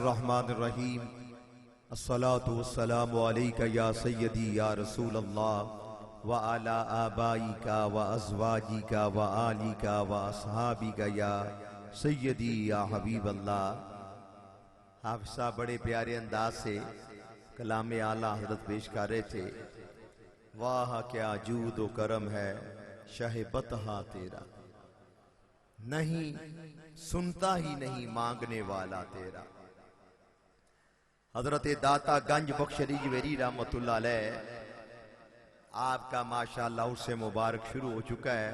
रहमानिर्रहीम। अस्सलातु वस्सलामु अलैका या सय्यदी या रसूल अल्लाह व अला आबाइका व अज़वाजिका व आलिका व अस्हाबिका या सय्यदी या हबीब अल्लाह। हाफ़िज़ साहब बड़े प्यारे अंदाज से कलाम आला हज़रत पेश कर रहे थे। वाह क्या जूद व करम है शहबतहा तेरा, नहीं सुनता ही नहीं मांगने वाला तेरा। हजरत दाता गंज बख्श अली जवेरी रहमतुल्लाह अलैह, आपका माशाअल्लाह उससे मुबारक शुरू हो चुका है।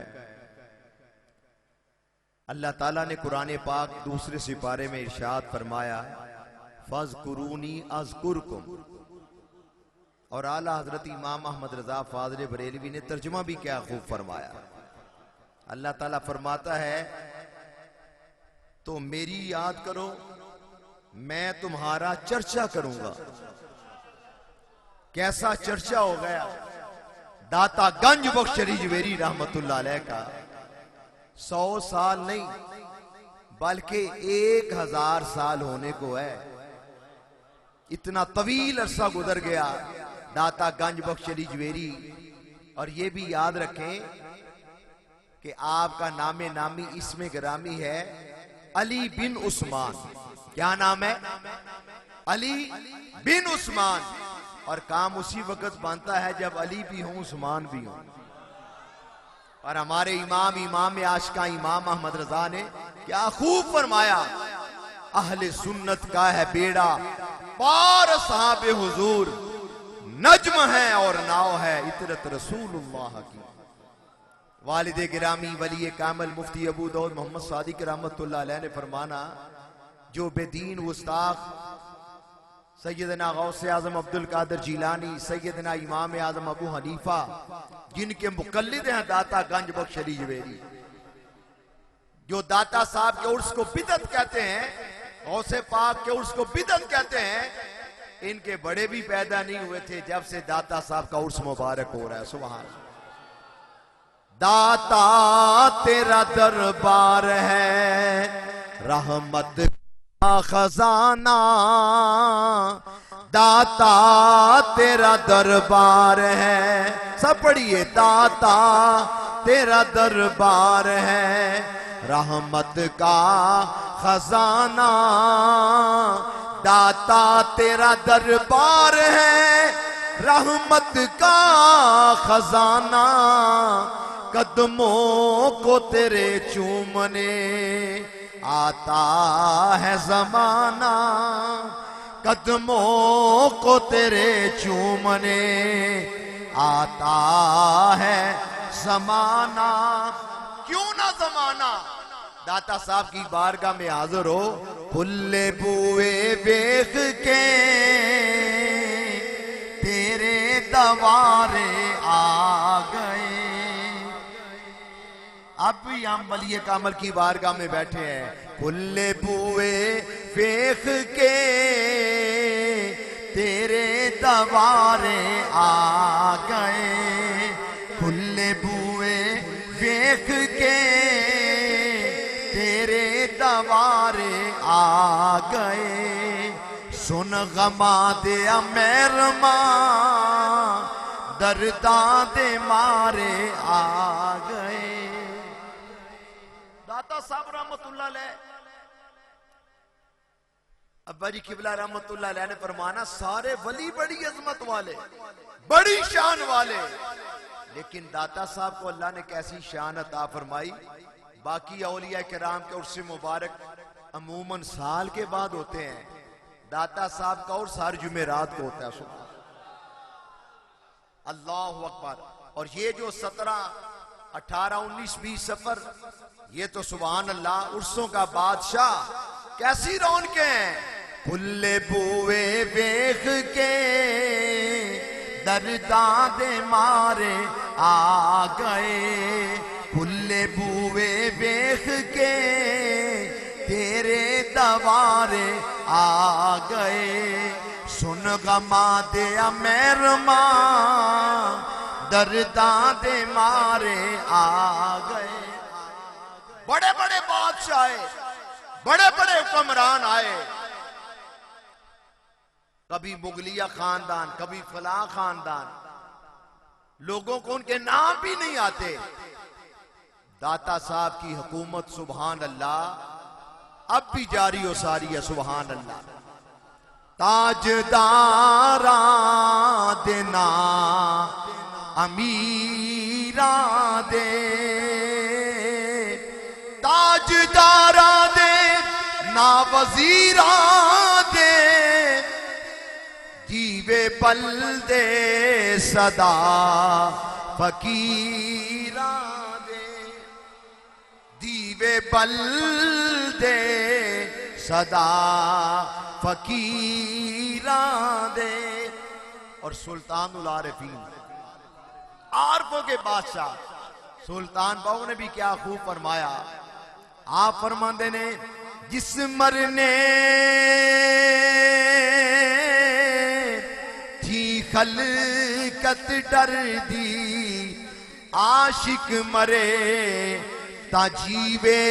अल्लाह ताला ने कुरान पाक दूसरे सिपारे में इरशाद फरमाया, फज़कुरूनी अज़कुरकुम। और आला हजरत इमाम अहमद रजा फाज़िल बरेलवी ने तर्जुमा भी क्या खूब फरमाया। अल्लाह ताला फरमाता है, तो मेरी याद करो, मैं तुम्हारा चर्चा करूंगा। कैसा चर्चा हो गया दाता गंज बख्श अली जवेरी रहमतुल्लाह अलैह का। 100 साल नहीं बल्कि 1000 साल होने को है। इतना तवील अरसा गुजर गया दाता गंज बख्श अली जवेरी। और ये भी याद रखें कि आपका नामे नामी इसमें गिरामी है अली बिन उस्मान। क्या नाम है? अली बिन उस्मान। और काम उसी वक्त बनता है जब अली भी हो उस्मान भी हो। और हमारे इमाम आशिका इमाम अहमद रजा ने क्या खूब फरमाया, अहले सुन्नत का है बेड़ा पार साहब हुजूर, नज्म है और नाव है इतरत रसूलुल्लाह की। वालिद गिरामी वली कामल मुफ्ती अबू दाऊद मोहम्मद सादिक रहमतुल्लाह अलैह ने फरमाना, जो बेदीन गुस्ताख सैयदना गौसे आजम अब्दुल कादिर जिलानी, सैयदना इमाम आजम अबू हनीफा, जिनके मुकल्लिद हैं दाता गंज बख्श अली जवेरी, जो दाता साहब के उर्स को बिदअत कहते हैं, गौसे पाक के उर्स को बिदअत कहते हैं, इनके बड़े भी पैदा नहीं हुए थे जब से दाता साहब का उर्स मुबारक हो रहा है। सुभान दाता तेरा दरबार है रहमत का खजाना, दाता तेरा दरबार है। सब पढ़िए, दाता तेरा दरबार है रहमत का खजाना, दाता तेरा दरबार है रहमत का खजाना, कदमों को तेरे चूमने आता है जमाना, कदमों को तेरे चूमने आता है जमाना। क्यों ना जमाना दाता साहब की बारगाह में हाजिर हो, फुल्ले बुए देख के तेरे दवारे आ गए। अब भी हम वली कामल की बारगाह में बैठे हैं। फुल्ले बुए देख के तेरे दवारे आ गए, फुल्ले बुए देख के तेरे दवारे आ गए। सुन गमा दे मेरमा दर्दा दे मारे आ गए। दाता साहब रहमतुल्लाह अलैह, अब्बा जी किबला रहमतुल्लाह अलैह ने फरमाना, सारे वली बड़ी अजमत वाले, बड़ी शान वाले, लेकिन दाता साहब को अल्लाह ने कैसी शान अता फरमाई। बाकी औलिया किराम के उर्स मुबारक अमूमन साल के बाद होते हैं, दाता साहब का उर्स हर जुमेरात को होता है। अल्लाहु अकबर। और ये जो 17, 18, 19, 20 सफर, ये तो सुभान अल्लाह उर्सों का बादशाह, कैसी रौनकें हैं। फुल्ले बुए देख के दर्दा दे मारे आ गए, फुल्ले बुए देख के तेरे दवारे आ गए। सुन गमा दे मेरमा दर्दा दे मारे आ गए। बड़े बड़े बादशाह आए, बड़े बड़े हुक्मरान आए, कभी मुगलिया खानदान, कभी फलां खानदान, लोगों को उनके नाम भी नहीं आते। दाता साहब की हुकूमत सुभान अल्लाह अब भी जारी और सारी है, सुभान अल्लाह। ताजदारा देना अमीरा दे, ताजदारा दे ना वजीरा दे, जीवे पल दे सदा फकीरा दे, दीवे पल दे सदा फकीरा दे। और सुल्तान उल आरिफीन, आरफों के बादशाह सुल्तान बाबू ने भी क्या खूब फरमाया। आप फरमाते ने जिस मरने थी खलकत डर दी, आशिक मरे ता जीवे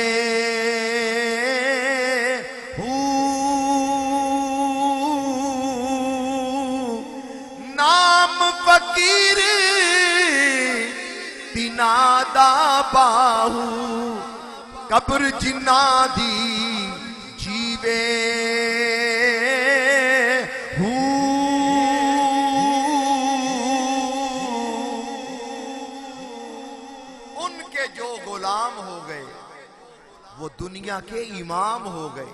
नाम फकीर तिनादा बाहू, कब्र जिन्ना दी जीवे उनके जो गुलाम हो गए वो दुनिया के इमाम हो गए।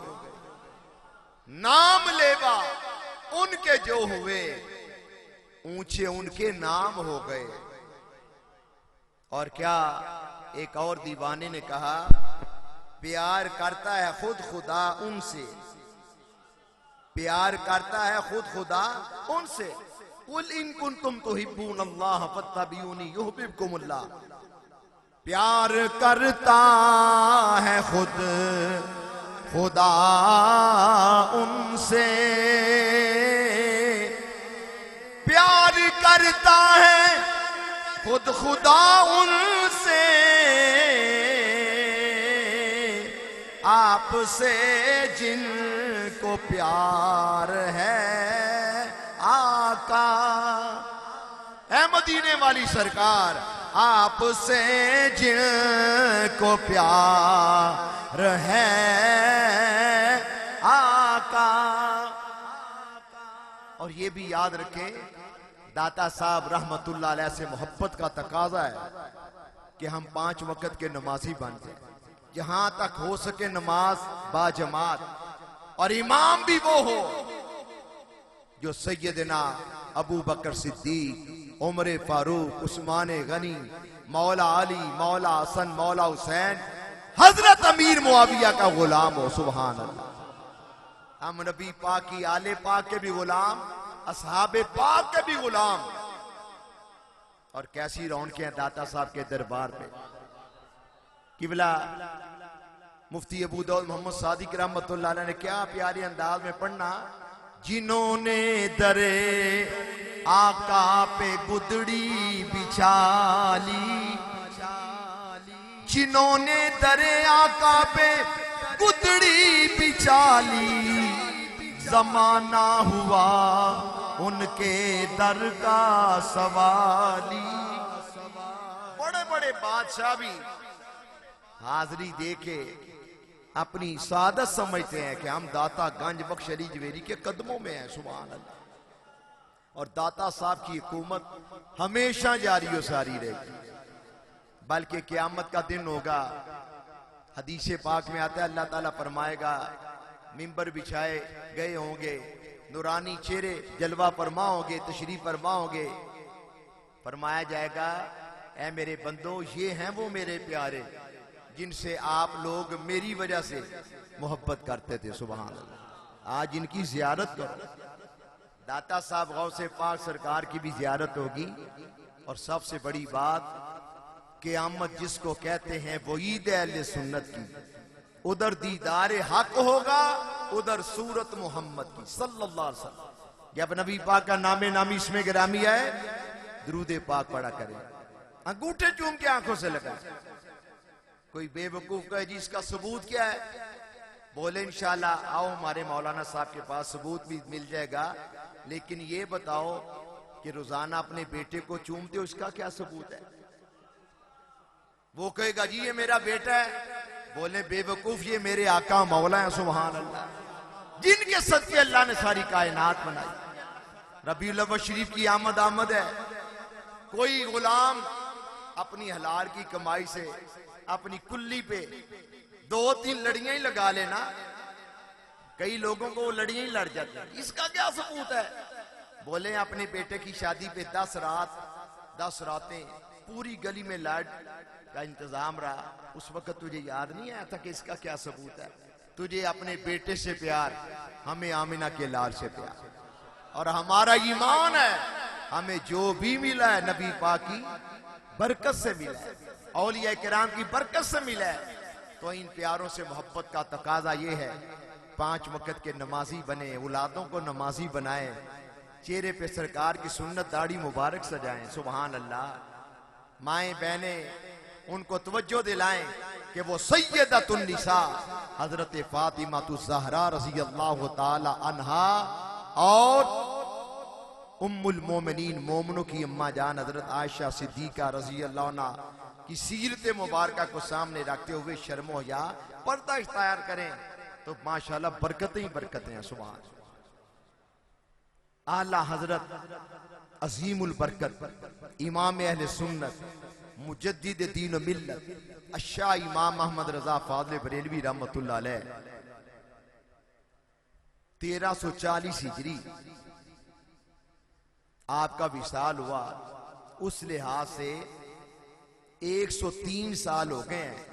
नाम लेवा उनके जो हुए ऊंचे उनके नाम हो गए। और क्या एक और दीवाने ने कहा, प्यार करता है खुद खुदा उनसे, प्यार करता है खुद खुदा उनसे। कुल इन कुंतुम तुहिब्बूनल्लाह फत्तबिऊनी युहब्बिबकुमुल्लाह, प्यार करता है खुद खुदा उनसे, प्यार करता है खुद खुदा उनसे, आपसे जिनको प्यार है आका। है मदीने वाली सरकार, आपसे जिनको प्यार है आका। और ये भी याद रखें, दाता साहब रहमतुल्लाह अलैह से मोहब्बत का तकाजा है कि हम 5 वक्त के नमाजी बन जाए, जहां तक हो सके नमाज बाजमात, और इमाम भी वो हो जो सैयदना अबू बकर सिद्दीक, उमर फारूक, उस्मान गनी, मौला अली, मौला हसन, मौला हुसैन, हजरत अमीर मुआविया का गुलाम हो। सुभान अल्लाह। हम नबी पाक की आले पाक के भी गुलाम, असहाबे पाक के भी गुलाम। और कैसी रौनकें हैं दाता साहब के दरबार पे। किबला मुफ्ती अबू दाऊद मोहम्मद सादिक रहमतुल्लाह अलैह ने क्या प्यारे अंदाज में पढ़ना, जिन्होंने दरे आका पे गुदड़ी बिछाली, जिन्होंने दरे आका पे गुदड़ी बिछाली, जमाना हुआ उनके दर का सवाली। बड़े बड़े बादशाह भी हाजरी देके अपनी सादत समझते हैं कि हम दाता गंज बख्श अली जवेरी के कदमों में हैं। सुभान अल्लाह। और दाता साहब की हुकूमत हमेशा जारी और सारी रहेगी, बल्कि क़यामत का दिन होगा। हदीस पाक में आता है, अल्लाह ताला फरमाएगा, मिंबर बिछाए गए होंगे, नूरानी चेहरे जलवा फरमा होंगे, तशरीफ फरमा होंगे। फरमाया जाएगा, ऐ मेरे बंदो, ये हैं वो मेरे प्यारे जिनसे आप लोग मेरी वजह से मोहब्बत करते थे। सुभान अल्लाह। आज इनकी जियारत करो। दाता साहब गौसे पाक सरकार की भी जियारत होगी। और सबसे बड़ी बात, क़यामत जिसको कहते हैं वो ईद अहले सुन्नत की, उधर दीदार हक होगा, उधर सूरत मोहम्मद की सल्लल्लाहु अलैहि वसल्लम। जब नबी पाक का नामे नामी इसमें गिरामी है, दुरूद पाक पढ़ा करें, अंगूठे चूम के आंखों से लगा। कोई बेवकूफ कहे जी इसका सबूत क्या है, बोले इंशाल्लाह आओ हमारे मौलाना साहब के पास सबूत भी मिल जाएगा, लेकिन ये बताओ कि रोजाना अपने बेटे को चूमते हो, इसका क्या सबूत है? वो कहेगा जी ये मेरा बेटा है। बोले बेवकूफ, ये मेरे आका मौला है, सुभान अल्लाह, जिनके सदके अल्लाह ने सारी कायनात बनाई। रबीउल अव्वल शरीफ की आमद है। कोई गुलाम अपनी हलाल की कमाई से अपनी कुल्ली पे 2-3 लड़ियां ही लगा लेना, कई लोगों को वो लड़ियां ही लड़ जाती हैं, इसका क्या सबूत है? बोले अपने बेटे की शादी पे 10 रातें पूरी गली में लाइट का इंतजाम रहा। उस वक्त तुझे याद नहीं आया था कि इसका क्या सबूत है? तुझे अपने बेटे से प्यार, हमें आमिना के लाल से प्यार, और हमारा ईमान है हमें जो भी मिला है नबी पाक की बरकत से मिला है, औलिया किराम की बरकत से मिला है। तो इन प्यारों से मोहब्बत का तकाजा ये है 5 वक्त के नमाजी बने, औलादों को नमाजी बनाए, चेहरे पे सरकार की सुन्नत दाढ़ी मुबारक सजाएं, सुभान अल्लाह। माएं बहनें उनको तवज्जो दिलाएं कि वो सैयदतुन निसा हजरत फातिमा ज़हरा रज़ी अल्लाह ताला अन्हा और उम्मुल मोमिनीन मोमनों की अम्मा जान हजरत आयशा सिद्दीका रज़ी अल्लाह अन्हा की सीरत मुबारका को सामने रखते हुए शर्मो या पर्दा इख्तियार करें तो माशाल्लाह बरकतें ही बरकतें हैं। सुभान आला हजरत अजीमुल बरकत इमाम अहले सुन्नत मुजद्दिद दीन व मिल्लत अशा इमाम मोहम्मद रजा फाज़िल बरेलवी रहमतुल्लाह अलैह 1340 हिजरी आपका विसाल हुआ। उस लिहाज से 103 साल हो गए हैं।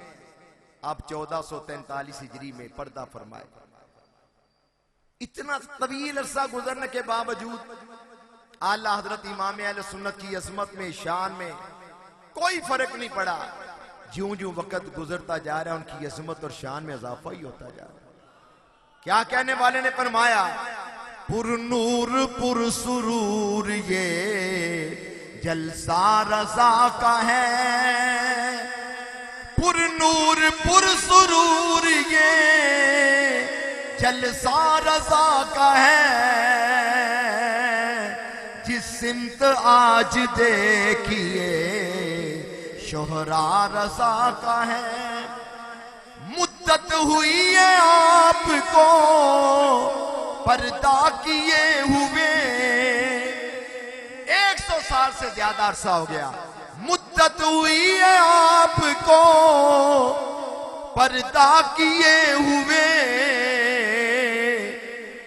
अब 1443 हिजरी में पर्दा फरमाए। इतना तवील अरसा गुजरने के बावजूद आला हजरत इमाम अहले सुन्नत की अजमत में, शान में कोई फर्क नहीं पड़ा। ज्यों ज्यों वक्त गुजरता जा रहा है उनकी अजमत और शान में इजाफा ही होता जा रहा है। क्या कहने वाले ने फरमाया, पुरनूर पुरसुरूर ये जलसा रज़ा का है, पुरनूर पुरसुरूर ये जलसा रज़ा का है, जिस सिमत आज देखिए शोहरा रज़ा का है। मुद्दत हुई है आपको पर्दा किए हुए, 100 साल से ज्यादा अरसा हो गया। मुद्दत हुई है आपको पर्दा किए हुए,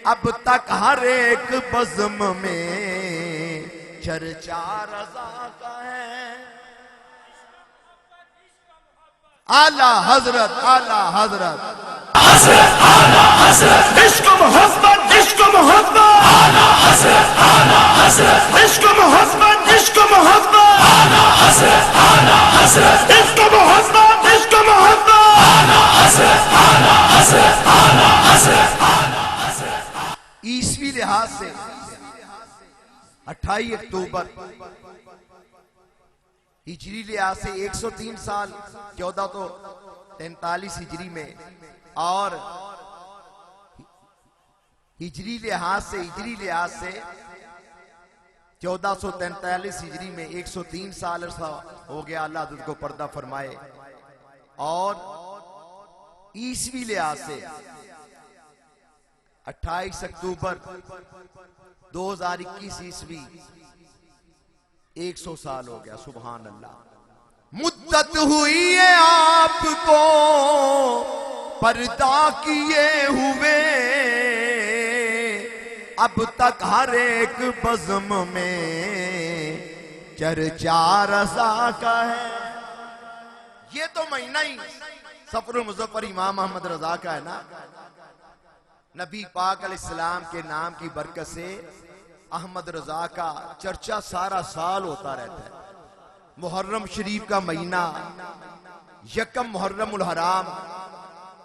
अब तक हर एक बज़्म में चर्चा रज़ा का है। आला हजरत आला हजरत आला हजरत इश्क मोहब्बत इश्क मोहब्बत आला हजरत इश्क मोहब्बत इश्क मोहब्बत आला हजरत इश्क मोहब्बत इश्क मोहब्बत आला हजरत। ईसवी लिहाज से 28 अक्टूबर, हिजरी लिहाज से 103 साल 1443 हिजरी में, और हिजरी लिहाज से 1443 हिजरी में 103 साल अरसा हो गया अल्लाह को पर्दा फरमाए। और ईसवी लिहाज से 28 अक्टूबर 2021 ईस्वी 100 साल हो गया। सुभान अल्लाह। मुद्दत हुई है आपको पर्दा किए हुए, अब तक हर एक बज़्म में चर्चा रज़ा का है। ये तो महीना ही सफर मुज़फ़्फ़र इमाम अहमद रज़ा का है ना। नबी पाक अलैहिस्सलाम के नाम की बरकत से अहमद रज़ा का चर्चा सारा साल होता रहता है। मुहर्रम शरीफ का महीना, यकम मुहर्रमुल हराम,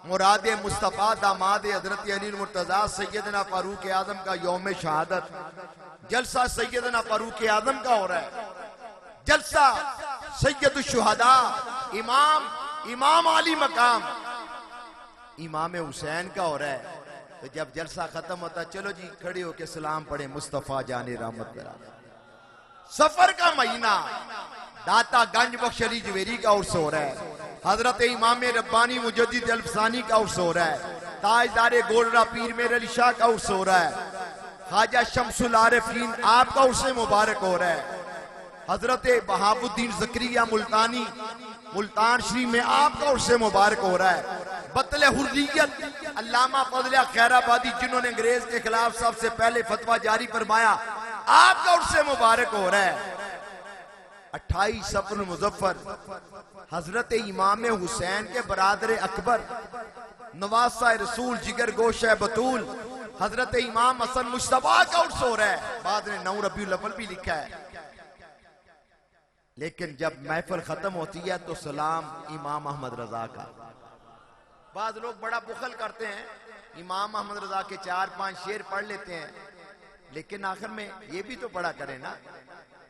मुराद मुस्तफ़ा दामाद हजरत अली मुर्तज़ा सैयदना फारूक आज़म का यौम शहादत, जलसा सैयदना फारूक आज़म का हो रहा है। जलसा सैयदुश शुहदा इमाम आली मकाम इमाम हुसैन का हो रहा है, तो जब जलसा खत्म होता चलो जी खड़े होके सलाम पढ़े मुस्तफा जाने रहमत पे। सफर का महीना दाता गंज बख्श अली जवेरी का उर्स हो रहा है, हजरत इमाम रब्बानी मुजद्दिद अल्फसानी का उर्स हो रहा है, ताजदार गोलरा पीर मेर अली शाह का उर्स हो रहा है, ख्वाजा शमसुल आरिफीन आपका उर्स मुबारक हो रहा है, हजरत बहाबुद्दीन जकरिया मुल्तानी मुल्तान शरीफ में आपका उर्स मुबारक हो रहा है, बतले हुर्रियत अल्लामा फजल खैराबादी जिन्होंने अंग्रेज के खिलाफ सबसे पहले फतवा जारी फरमाया, आपका उर्स मुबारक हो रहा है। 28 सफर मुजफ्फर हजरत इमाम हुसैन के बरादर अकबर नवासा रसूल जिगर गोशा बतूल हजरत इमाम हसन मुश्तबा का उर्स हो रहा है। बाद में 9 रबीउल अव्वल भी लिखा है, लेकिन जब महफिल खत्म होती है तो सलाम इमाम अहमद रजा का। बाद लोग बड़ा बुखल करते हैं, इमाम अहमद रजा के 4-5 शेर पढ़ लेते हैं, लेकिन आखिर में ये भी तो बड़ा करें ना,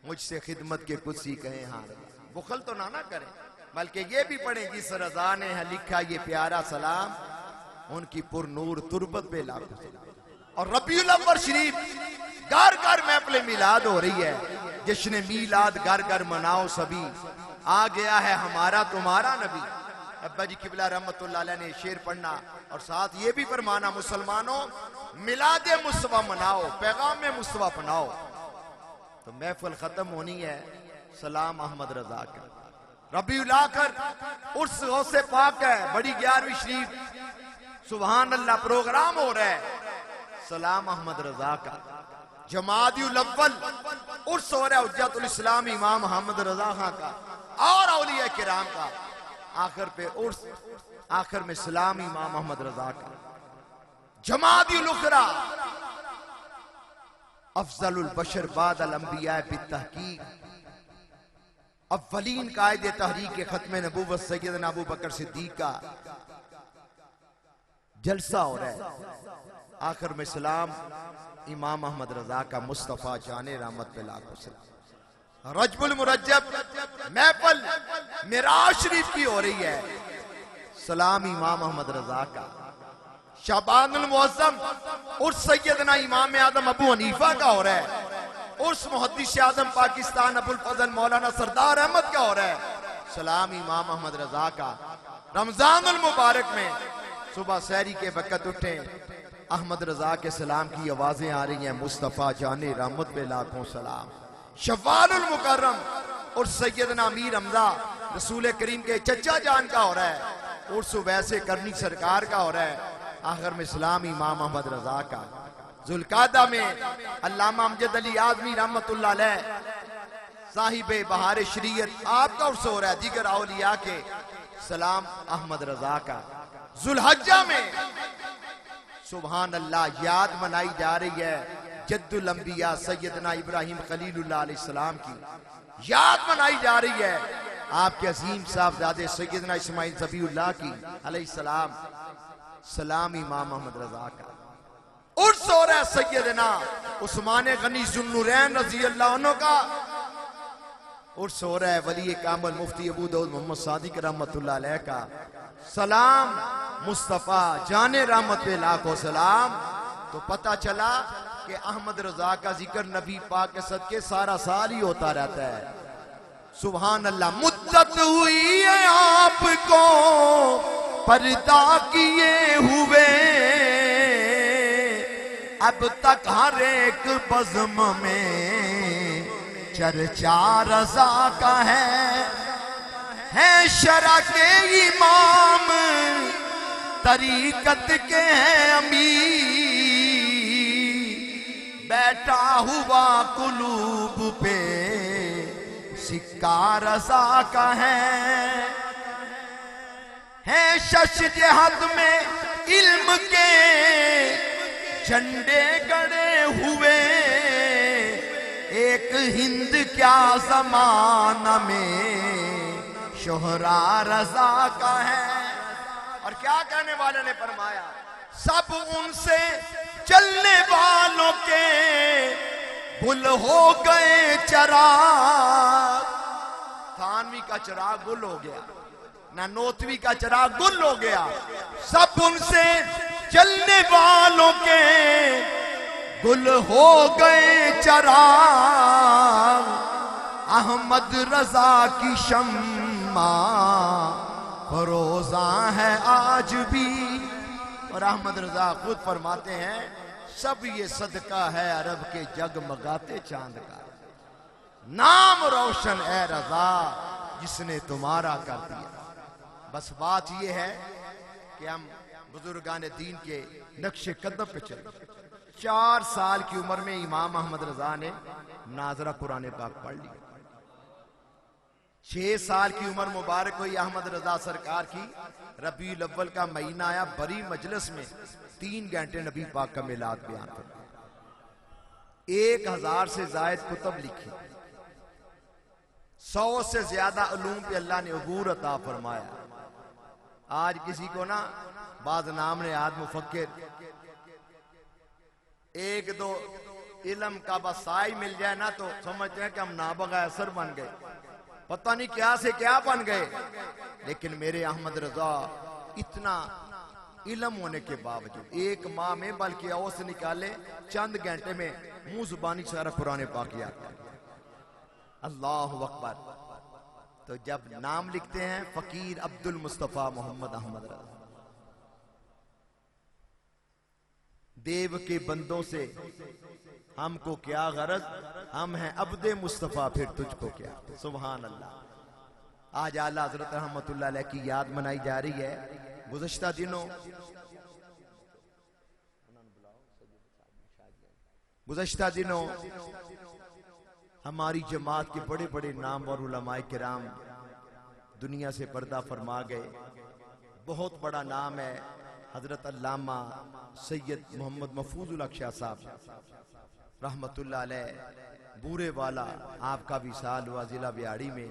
मुझसे खिदमत के कुछ ही कहें हाँ, बुखल तो ना करें, बल्कि ये भी पढ़ें जिस रजा ने है लिखा ये प्यारा सलाम, उनकी पुरनूर तुरबत पे लाखों सलाम। और रबीउल अव्वल शरीफ घर घर महफिल मिलाद हो रही है, जश्न मीलाद घर घर मनाओ सभी, आ गया है हमारा तुम्हारा नबी। अब्बा जी किबला रहमतुल्लाह अलैह ने शेर पढ़ना और साथ ये भी फरमाना, मुसलमानों मिलादे मुस्तफा मनाओ, पैगाम मुस्तफा अपनाओ। तो महफिल खत्म होनी है सलाम अहमद रजा का। रबीउल आखिर उर्स गौसे पाक है, बड़ी 11वीं शरीफ सुभान अल्लाह प्रोग्राम हो रहा है, सलाम अहमद रजा का। जमादिउल अव्वल उर्स हो रहा है हुज्जतुल इस्लाम इमाम अहमद रजा खां का और औलिया किराम का। आखिर पे उर्स, आखिर में सलाम इमाम अहमद रजा का। जमादिउल उखरा अफजलुल बशर बादल अंबिया बित्तहकीक, अव्वलीन कायदे तहरीक खत्म नबूवत सैयदना अबू बकर सिद्दीक का जलसा हो रहा है। आखिर में सलाम इमाम अहमद रजा का, मुस्तफा जाने रहमत पे लाखों सलाम। रजबुल मुरज्जब महफिल मिराज शरीफ की हो रही है, सलाम इमाम अहमद रजा का। शाबानुल मुअज्जम उर्स सैयदना इमाम आदम अबू हनीफा का हो रहा है, उर्स मुहद्दिस आदम पाकिस्तान अबुल फजल मौलाना सरदार अहमद का हो रहा है, सलाम इमाम अहमद रजा का। रमजानुल मुबारक में सुबह सहरी के वक्त उठे, अहमद रजा के सलाम की आवाजें आ रही हैं, मुस्तफा जाने रहमत पे लाखों सलाम। शव्वालुल मुकर्रम और सैयदना अमीर हमजा रसूल करीम के चचा जान का हो रहा है, उर्स वैसे करनी सरकार का हो रहा है। आखिर में सलाम इमाम अहमद रजा का। जुल्कादा में अल्लामा अमजद अली आजमी रहमतुल्लाह अलैह साहिबे बहार शरीयत आपका उर्स हो रहा है, दीगर औलिया के, सलाम अहमद रजा का। जुल्हज्जा में सुभान अल्लाह याद मनाई जा रही है जद्दुल अंबिया सैयदना इब्राहिम खलीलुल्लाह अलैहिस्सलाम की, याद मनाई जा रही है आपके अजीम साहबजादे सैयदना इस्माइल ज़बीउल्लाह की अलैहिस्सलाम, सलाम इमाम अहमद रजा का। उर्स हो रहा है सैयदना उस्मान गनी ज़ुन्नुरैन रज़ी अल्लाह अन्हु का, उर्स हो रहा है वली कामिल मुफ्ती अबू दाऊद मोहम्मद सादिक रहमतुल्लाह अलैह का, सलाम मुस्तफा जाने रहमत पे लाखों सलाम। तो पता चला कि अहमद रजा का जिक्र नबी पाक के सदके सारा साल ही होता रहता है। सुभान अल्लाह। मुद्दत हुई है आपको पर्दा किए हुए, अब तक हर एक बज़्म में चर्चा रजा का है शरा के इमाम तरीकत के हैं अमीर, बैठा हुआ कुलूब पे सिक्का रजा का है शश जहद में इल्म के झंडे गड़े हुए, एक हिंद क्या जमाना में शोहरा रजा का है। और क्या कहने वाले ने फरमाया, सब उनसे चलने वालों के गुल हो गए चराग, थानवी का चिराग गुल हो गया, ना नोतवी का चिराग गुल हो गया। सब उनसे चलने वालों के गुल हो गए चिराग। अहमद रजा की शम्मा फरोजा है आज भी। और अहमद रजा खुद फरमाते हैं सब ये सदका है अरब के जगमगाते चांद का। नाम रोशन है रजा जिसने तुम्हारा कर दिया। बस बात ये है कि हम बुजुर्गान दीन के नक्शे कदम पे चले। 4 साल की उम्र में इमाम अहमद रजा ने नाजरा कुरान पाक पढ़ लिया। 6 साल की उम्र मुबारक हुई अहमद रजा सरकार की। रबीउल अव्वल का महीना आया, बड़ी मजलिस में 3 घंटे नबी पाक का मिलाद बयान कर। 1000 से जायद कुतुब लिखी, 100 से ज्यादा उलूम पे अल्लाह ने अबूर अता फरमाया। आज किसी को ना बाज नाम ने आज मुफक्किर 1-2 इल्म का बसाई मिल जाए ना तो समझते हैं कि हम नाबगा असर बन गए, पता नहीं क्या से क्या बन गए। लेकिन मेरे अहमद रजा इतना इल्म होने के बावजूद 1 माह में बल्कि औस निकाले चंद घंटे में मुंह जुबानी सारा कुरान पाक याद कर। अल्लाह अकबर। तो जब नाम लिखते हैं फकीर अब्दुल मुस्तफा मोहम्मद अहमद रजा, देव के बंदों से हमको क्या गरज, हम हैं अब्दे मुस्तफा फिर तुझको क्या। सुभान अल्लाह। आज आला हजरत रहमतुल्लाह अलैह की याद मनाई जा रही है। गुज़श्ता दिनों हमारी जमात के बड़े बड़े नाम और उलमाए किराम दुनिया से पर्दा फरमा गए। बहुत बड़ा नाम है हजरत अल्लामा सैयद मोहम्मद महफूजुल हक शाह साहब रहमतुल्लाह अलैह। बूरे वाला आपका विसाल हुआ जिला बिहाड़ी में।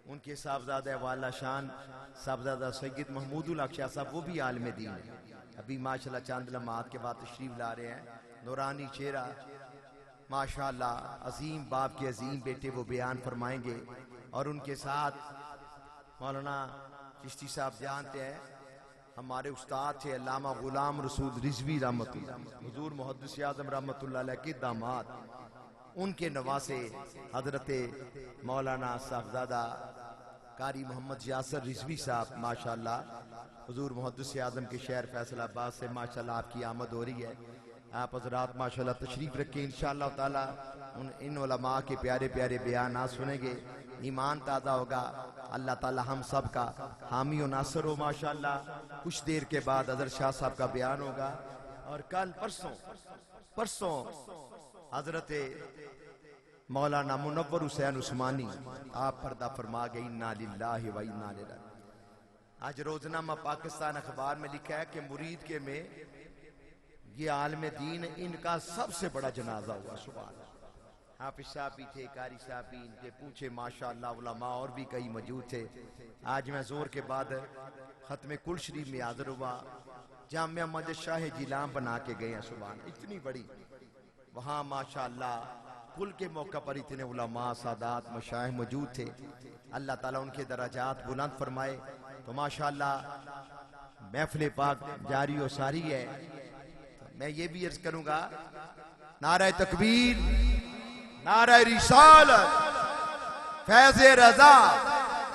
उनके साहबजादा वाला शान साहबजादा सैयद महमूदुल हक शाह साहब वो भी आलिम दीन है। अभी माशाल्लाह चांद लम्हात के बाद तशरीफ ला रहे हैं। नूरानी चेहरा माशाल्लाह, अजीम बाप के अजीम बेटे वो बयान फरमाएंगे। और उनके साथ मौलाना चिश्ती साहब जानते हैं हमारे उस्ताद थे अल्लामा गुलाम रसूल रिजवी रहमतुल्लाह, हुजूर मुहद्दिस आज़म रहमतुल्लाह अलैह के दामाद। उनके नवासे हजरत मौलाना साहबजादा कारी मोहम्मद यासर रिजवी साहब माशाल्लाह, हुजूर मुहद्दिस आज़म के शहर फैसलाबाद से माशाल्लाह आपकी आमद हो रही है। आप हजरात माशाल्लाह तशरीफ रखें। इंशाअल्लाह ताला इन उलमा के प्यारे प्यारे बयान आज सुनेंगे, ईमान ताज़ा होगा। अल्लाह ताला हम सब का हामी और नासर हो माशाल्लाह। कुछ देर के बाद हजरत शाह साहब का बयान होगा। और कल परसों हजरत मौलाना मुनव्वर हुसैन उस्मानी आप पर्दा फरमा गई। इन्ना लिल्लाहि व इन्ना इलैहि राजिऊन। आज रोजनामा पाकिस्तान अखबार में लिखा है कि मुरीद के में ये आलम दीन इनका सबसे बड़ा जनाजा हुआ। सुभान अल्लाह। हाफिज साहब भी थे, कारी साहब भी, इनके पूछे माशाअल्लाह उलमा और भी कई मौजूद थे। आज मैं जोर के बाद खत्म कुल शरीफ में हाजिर हुआ। जामिया मस्जिद शाह जिलाम बना के गए हैं। सुभान, इतनी बड़ी वहाँ माशाअल्लाह कुल के मौका पर इतने उलमा सादात मशाइख मौजूद थे। अल्लाह ताला उनके दराजात बुलंद फरमाए। तो माशाअल्लाह महफिल पाक जारी और सारी है। मैं ये भी अर्ज करूंगा, नारा तकबीर, नारा रिसालत, फैज़ रजा,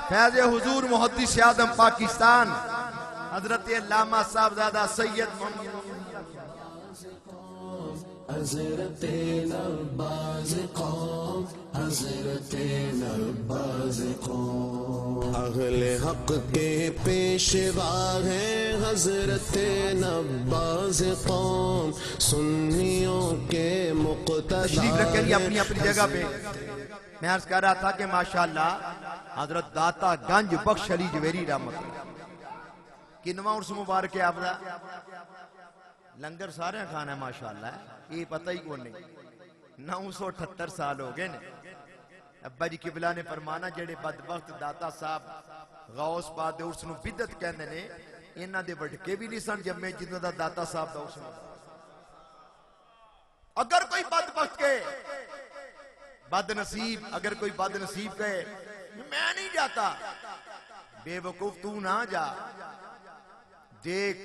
फैज़ हुजूर मुहद्दिस आज़म पाकिस्तान हजरत अल्लामा साहबजादा सैयद हज़रत नवाज़ कौम, हज़रत नवाज़ कौम, अहले हक के पेशवा हैं हज़रत नवाज़ कौम, सुन्नियों के मुक़्तदा। तशरीफ रखेंगे अपनी अपनी जगह पे। मैं अर्ज कर रहा था कि माशाअल्लाह हजरत दाता गंज बख्श अली जवेरी रहमतुल्लाह किनवा उर्स मुबारक है आपका। लंगर सारे खाना है माशाअल्लाह, ये पता ही कौन नहीं। 978 साल हो गए ने। अब्बा जी किबला ने फरमाना जेड़े बदबख्त दाता साहब गौस पाक दे उर्स नूं बिदत कहंदे ने, इन्हां दे वटके भी नहीं सन जम्मे जिन्हां दा दाता साहब दा उर्स। अगर कोई बदबख्त के बदनसीब, अगर कोई बदनसीब कहे मैं नहीं जाता, बेवकूफ तू ना जा, देख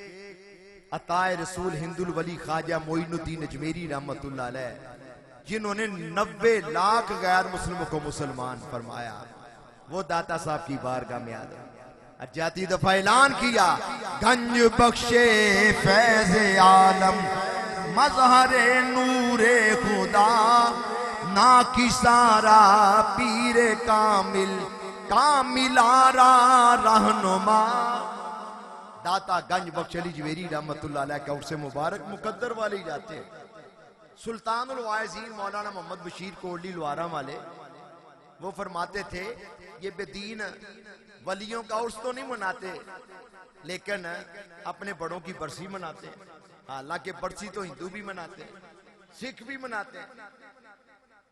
अताए रसूल हिंदुल वली ख्वाजा मोइनुद्दीन अजमेरी रहमतुल्लाह अलैह, जिन्होंने 90 लाख गैर मुस्लिमों को मुसलमान फरमाया, वो दाता साहब की बारगाह में आ गए। जाती दफा ऐलान किया, गंज बख्शे फैज आलम मजहरे नूरे खुदा, ना किसारा पीरे कामिल कामिलारा रहनुमा। दाता गंज बख्श अली जवेरी रहमतुल्लाह अलैह का उर्से मुबारक मुकद्दर वाले जाते हैं। सुल्तानुल वाइज़ीन मौलाना मोहम्मद बशीर कोटली लवारा वाले वो फरमाते थे, ये बेदीन वलियों का उर्स तो नहीं मनाते, लेकिन अपने बड़ों की बरसी मनाते हैं। हालांकि बरसी तो हिंदू भी मनाते हैं, सिख भी मनाते हैं।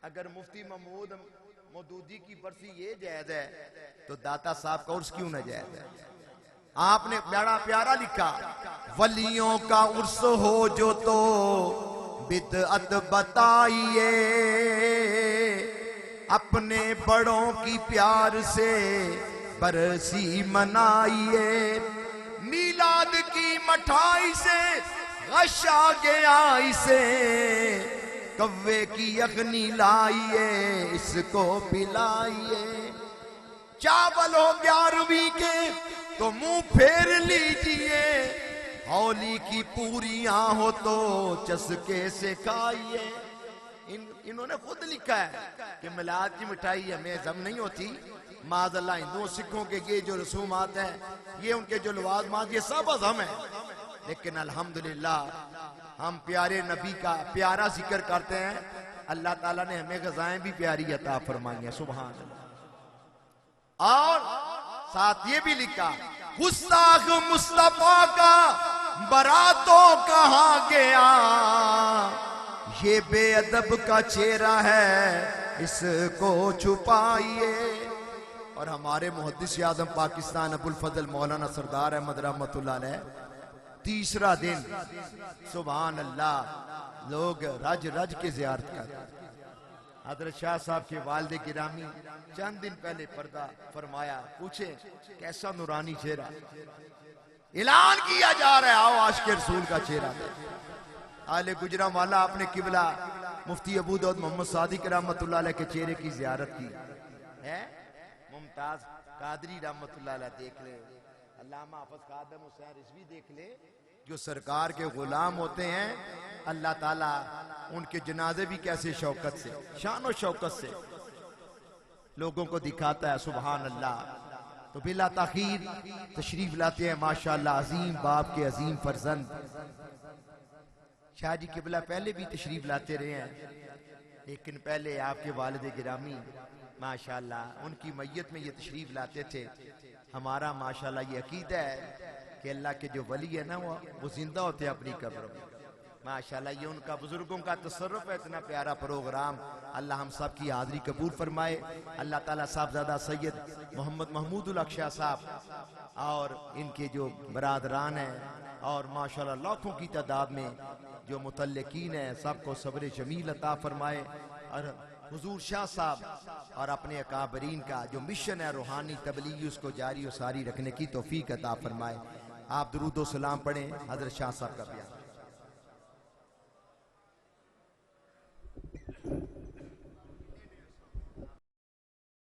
अगर मुफ्ती महमूद मौदूदी की बरसी ये जायज है, तो दाता साहब का उर्स क्यों ना जायज है? आपने बड़ा प्यारा लिखा, वलियों का उर्स हो जो तो बिदअत बताइए, अपने बड़ों की प्यार से बरसी मनाइए, मीलाद की मठाई से गशा गया इसे, कव्वे की यखनी लाइए इसको पिलाइए, चावल हो 11वीं के तो मुंह फेर लीजिए, हौली की पूरियां हो तो चस्के से खाइए। इन्होंने खुद लिखा है कि मिलाद की मिठाई हमें जम नहीं होती, माज़अल्लाह हिंदुओं सिखों के ये जो रसूमात हैं, ये उनके जो लवाज़मात, ये सब अज़म है। लेकिन अल्हम्दुलिल्लाह हम प्यारे नबी का प्यारा जिक्र करते हैं, अल्लाह ताला ने हमें ग़ज़ाएं भी प्यारी अता फरमाई है, सुभान अल्लाह। और साथ ये भी लिखा, गुस्ताख मुस्तफा का बरातों कहाँ गया, ये बेअदब का चेहरा है इसको छुपाइए। और हमारे मुहद्दिस आज़म पाकिस्तान अबुल फजल मौलाना सरदार अहमद रहमतुल्लाह अलैह, तीसरा दिन सुभान अल्लाह लोग रज रज के ज़ियारत करते। हजरत शाह साहब के वालिद गिरामी चंद दिन पहले पर्दा फरमाया, पूछे कैसा नूरानी चेहरा, ऐलान किया जा रहा है, आओ आशिक़ रसूल का चेहरा। आले गुजरांवाला अपने किबला मुफ्ती अबू दाऊद मोहम्मद सादिक रहमतुल्लाह अलैह के चेहरे की ज़ियारत की है। मुमताज कादरी रहमतुल्लाह अलैह देख ले, अल्लामा हाफ़िज़ खादम हुसैन रिज़वी देख ले, जो सरकार के गुलाम होते हैं, अल्लाह ताला उनके जनाजे भी कैसे शौकत से, शान और शौकत से लोगों को दिखाता है, सुभान अल्लाह। तो बिला ताखीर तशरीफ लाते हैं माशाअल्लाह अजीम बाप के अजीम फर्जंद शाह जी किबला, पहले भी तशरीफ लाते रहे हैं, लेकिन पहले आपके वालिद गिरामी माशाअल्लाह उनकी मैयत में ये तशरीफ लाते थे। हमारा माशाअल्लाह ये अकीदा है कि अल्लाह के जो वली है ना, वो जिंदा होते हैं अपनी कब्रों में माशाअल्लाह। ये उनका बुजुर्गों का तसर्रुफ है, इतना प्यारा प्रोग्राम। अल्लाह हम सब की हाज़िरी कबूल फरमाए। अल्लाह ताला साहबजादा सैयद मोहम्मद महमूदुल हक शाह साहब और इनके जो बरादरान हैं और माशाअल्लाह लाखों की तादाद में जो मुतल्लिकीन हैं, सबको सब्र जमील अता फरमाए। और हुजूर शाह साहब और अपने अकाबरीन का जो मिशन है रूहानी तबलीग, उसको जारी और सारी रखने की तौफीक अता फरमाए। आप दुरूद व सलाम पढ़ें, हज़रत शाह साहब का बयान।